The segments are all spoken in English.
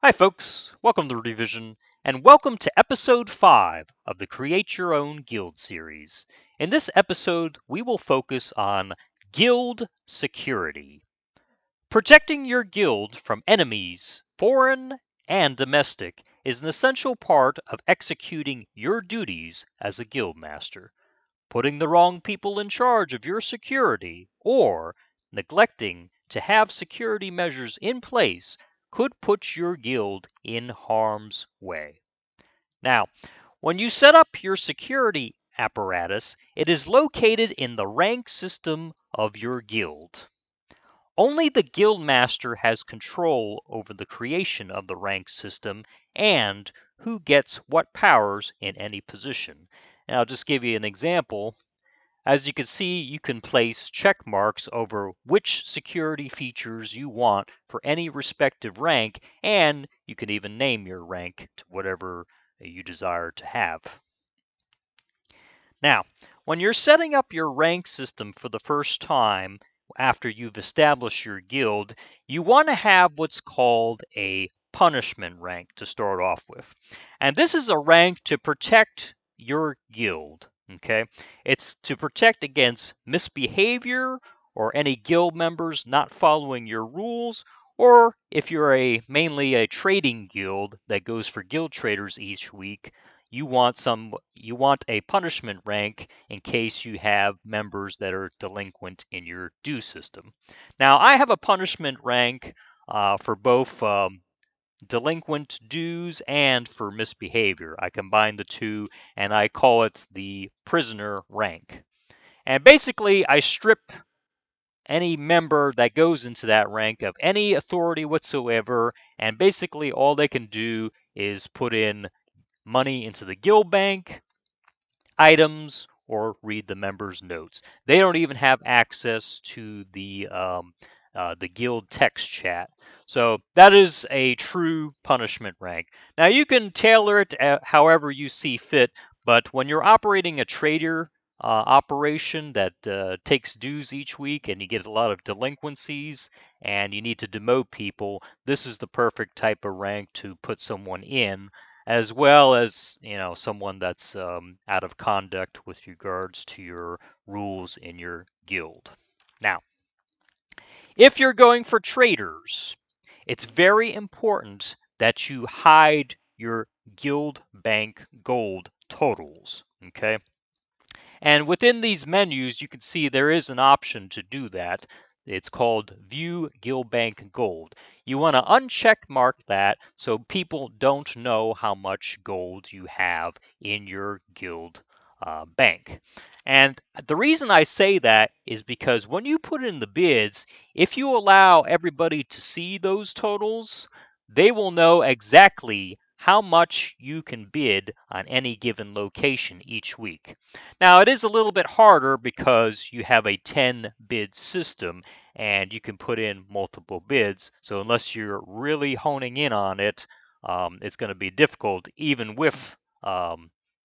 Hi, folks. Welcome to Revision, and welcome to episode 5 of the Create Your Own Guild series. In this episode, we will focus on guild security. Protecting your guild from enemies, foreign and domestic, is an essential part of executing your duties as a guild master. Putting the wrong people in charge of your security or neglecting to have security measures in place could put your guild in harm's way. Now, when you set up your security apparatus, it is located in the rank system of your guild. Only the guild master has control over the creation of the rank system and who gets what powers in any position. And I'll just give you an example. As you can see, you can place check marks over which security features you want for any respective rank, and you can even name your rank to whatever you desire to have. Now, when you're setting up your rank system for the first time after you've established your guild, you want to have what's called a punishment rank to start off with. And this is a rank to protect your guild. Okay, it's to protect against misbehavior or any guild members not following your rules, or if you're mainly a trading guild that goes for guild traders each week, you want a punishment rank in case you have members that are delinquent in your due system. Now, I have a punishment rank for both delinquent dues and for misbehavior. I combine the two and I call it the prisoner rank. And basically, I strip any member that goes into that rank of any authority whatsoever, and basically all they can do is put in money into the guild bank, items, or read the members' notes. They don't even have access to the guild text chat. So that is a true punishment rank. Now you can tailor it however you see fit, but when you're operating a trader operation that takes dues each week and you get a lot of delinquencies and you need to demote people, this is the perfect type of rank to put someone in, as well as someone that's out of conduct with regards to your rules in your guild. Now, if you're going for traders, it's very important that you hide your guild bank gold totals. Okay, and within these menus, you can see there is an option to do that. It's called View Guild Bank Gold. You want to uncheck mark that so people don't know how much gold you have in your guild bank. And the reason I say that is because when you put in the bids, if you allow everybody to see those totals, they will know exactly how much you can bid on any given location each week. Now, it is a little bit harder because you have a 10 bid system and you can put in multiple bids. So, unless you're really honing in on it, it's going to be difficult even with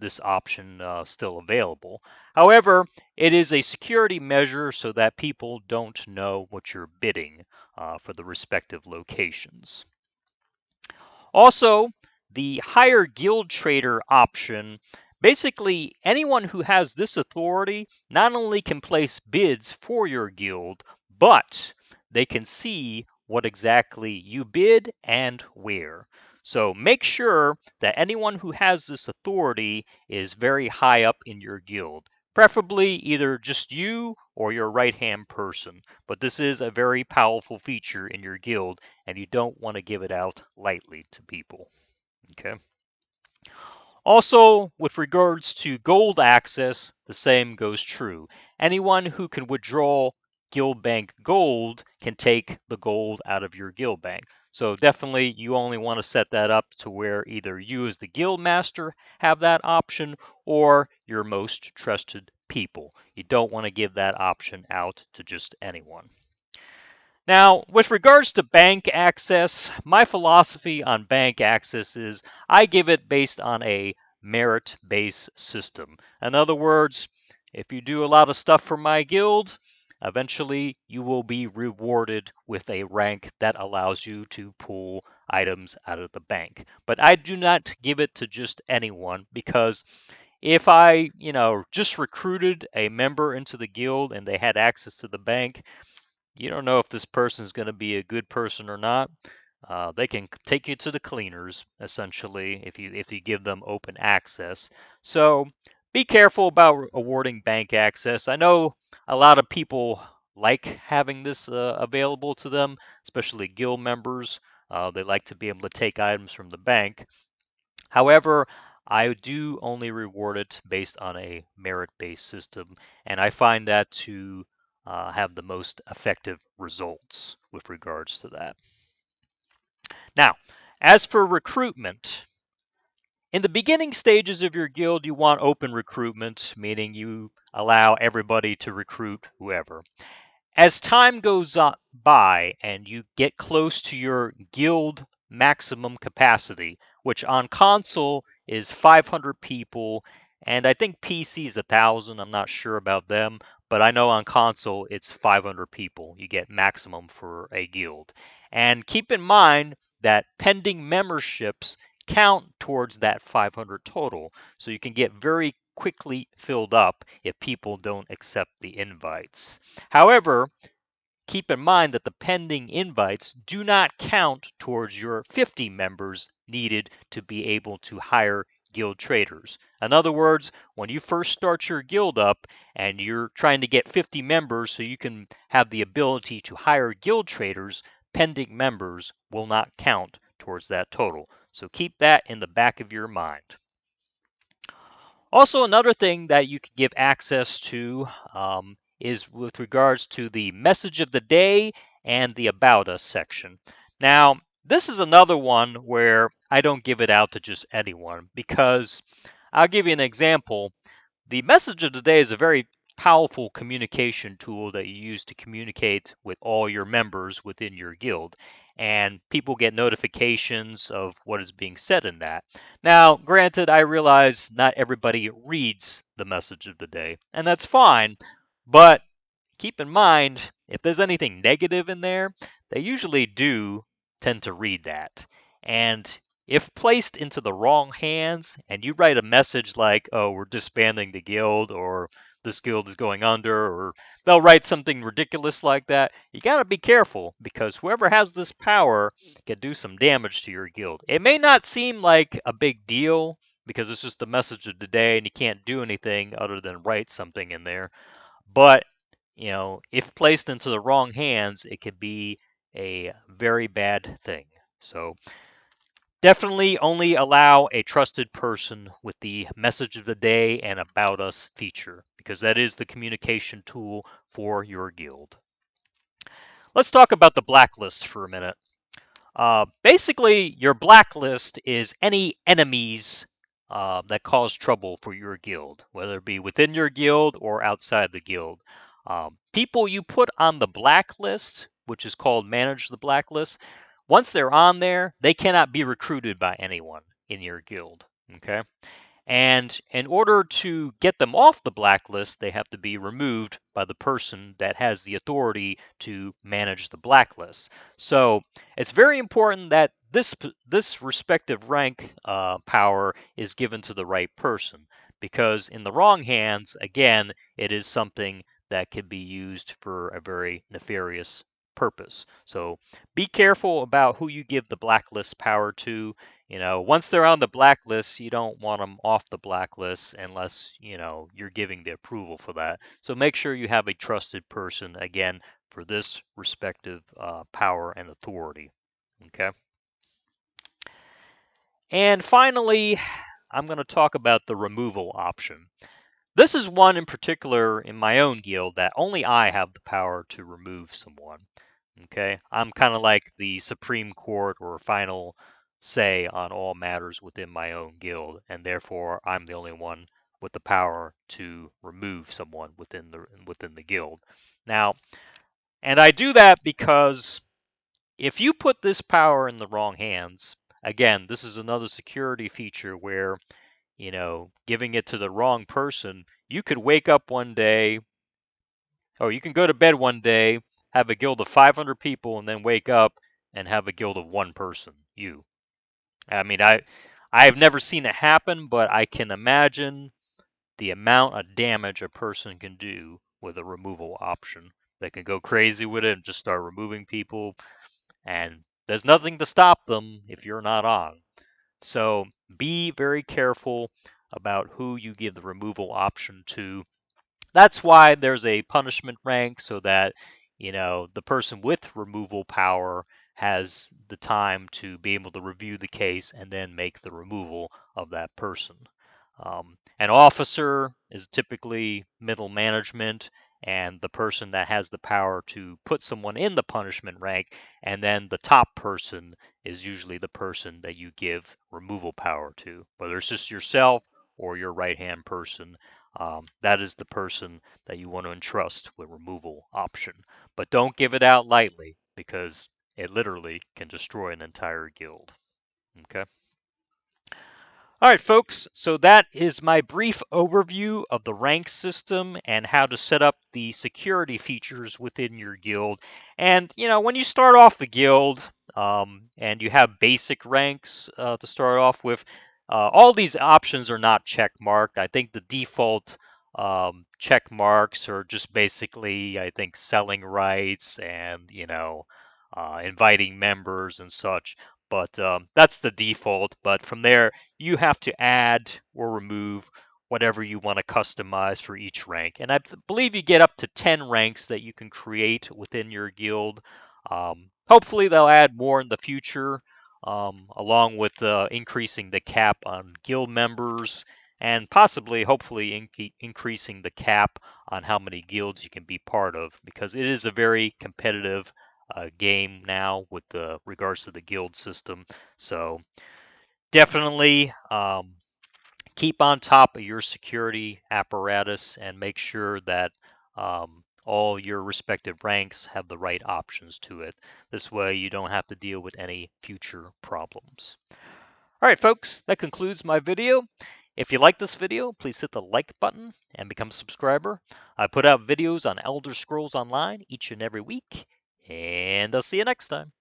this option still available. However, it is a security measure so that people don't know what you're bidding for the respective locations. Also, the higher guild trader option, basically anyone who has this authority not only can place bids for your guild, but they can see what exactly you bid and where. So make sure that anyone who has this authority is very high up in your guild. Preferably either just you or your right-hand person. But this is a very powerful feature in your guild, and you don't want to give it out lightly to people. Okay. Also, with regards to gold access, the same goes true. Anyone who can withdraw guild bank gold can take the gold out of your guild bank. So definitely you only want to set that up to where either you as the guild master have that option or your most trusted people. You don't want to give that option out to just anyone. Now, with regards to bank access, my philosophy on bank access is I give it based on a merit-based system. In other words, if you do a lot of stuff for my guild, eventually you will be rewarded with a rank that allows you to pull items out of the bank. But I do not give it to just anyone, because if I, just recruited a member into the guild and they had access to the bank, you don't know if this person is going to be a good person or not. They can take you to the cleaners, essentially, if you give them open access. So be careful about awarding bank access. I know a lot of people like having this available to them, especially guild members. They like to be able to take items from the bank. However, I do only reward it based on a merit-based system, and I find that to have the most effective results with regards to that. Now, as for recruitment, in the beginning stages of your guild, you want open recruitment, meaning you allow everybody to recruit whoever. As time goes by and you get close to your guild maximum capacity, which on console is 500 people, and I think PC is 1,000. I'm not sure about them, but I know on console it's 500 people. You get maximum for a guild. And keep in mind that pending memberships count towards that 500 total, so you can get very quickly filled up if people don't accept the invites. However, keep in mind that the pending invites do not count towards your 50 members needed to be able to hire guild traders. In other words, when you first start your guild up and you're trying to get 50 members so you can have the ability to hire guild traders, pending members will not count towards that total. So keep that in the back of your mind. Also, another thing that you can give access to is with regards to the message of the day and the About Us section. Now, this is another one where I don't give it out to just anyone, because I'll give you an example. The message of the day is a very powerful communication tool that you use to communicate with all your members within your guild, and people get notifications of what is being said in that. Now, granted, I realize not everybody reads the message of the day, and that's fine, but keep in mind, if there's anything negative in there, they usually do tend to read that. And if placed into the wrong hands and you write a message like, oh, we're disbanding the guild, or this guild is going under, or they'll write something ridiculous like that, you got to be careful, because whoever has this power can do some damage to your guild. It may not seem like a big deal because it's just the message of the day and you can't do anything other than write something in there. But, if placed into the wrong hands, it could be a very bad thing. So definitely only allow a trusted person with the message of the day and About Us feature, because that is the communication tool for your guild. Let's talk about the blacklist for a minute. Basically, your blacklist is any enemies that cause trouble for your guild, whether it be within your guild or outside the guild. People you put on the blacklist, which is called Manage the Blacklist, once they're on there, they cannot be recruited by anyone in your guild. Okay? And in order to get them off the blacklist, they have to be removed by the person that has the authority to manage the blacklist. So it's very important that this respective rank power is given to the right person, because in the wrong hands, again, it is something that can be used for a very nefarious purpose. So be careful about who you give the blacklist power to. Once they're on the blacklist, you don't want them off the blacklist unless, you're giving the approval for that. So make sure you have a trusted person, again, for this respective power and authority. Okay. And finally, I'm going to talk about the removal option. This is one in particular in my own guild that only I have the power to remove someone. Okay, I'm kind of like the Supreme Court or final say on all matters within my own guild, and therefore I'm the only one with the power to remove someone within the guild. Now, and I do that because if you put this power in the wrong hands, again, this is another security feature where, giving it to the wrong person, you could wake up one day, or you can go to bed one day, have a guild of 500 people, and then wake up and have a guild of one person. you. I mean, I've never seen it happen, but I can imagine the amount of damage a person can do with a removal option. They can go crazy with it and just start removing people, and there's nothing to stop them if you're not on. So be very careful about who you give the removal option to. That's why there's a punishment rank, so that the person with removal power has the time to be able to review the case and then make the removal of that person. An officer is typically middle management, and the person that has the power to put someone in the punishment rank, and then the top person is usually the person that you give removal power to, whether it's just yourself or your right hand person. That is the person that you want to entrust with removal option. But don't give it out lightly, because it literally can destroy an entire guild. Okay. All right, folks, so that is my brief overview of the rank system and how to set up the security features within your guild. And, when you start off the guild and you have basic ranks to start off with, all these options are not check marked. I think the default check marks are just basically, I think, selling rights and, inviting members and such. But that's the default. But from there, you have to add or remove whatever you want to customize for each rank. And I believe you get up to 10 ranks that you can create within your guild. Hopefully, they'll add more in the future, along with increasing the cap on guild members and possibly, hopefully, increasing the cap on how many guilds you can be part of, because it is a very competitive game now with regards to the guild system. So definitely keep on top of your security apparatus and make sure that all your respective ranks have the right options to it. This way you don't have to deal with any future problems. All right, folks, that concludes my video. If you like this video, please hit the like button and become a subscriber. I put out videos on Elder Scrolls Online each and every week, and I'll see you next time.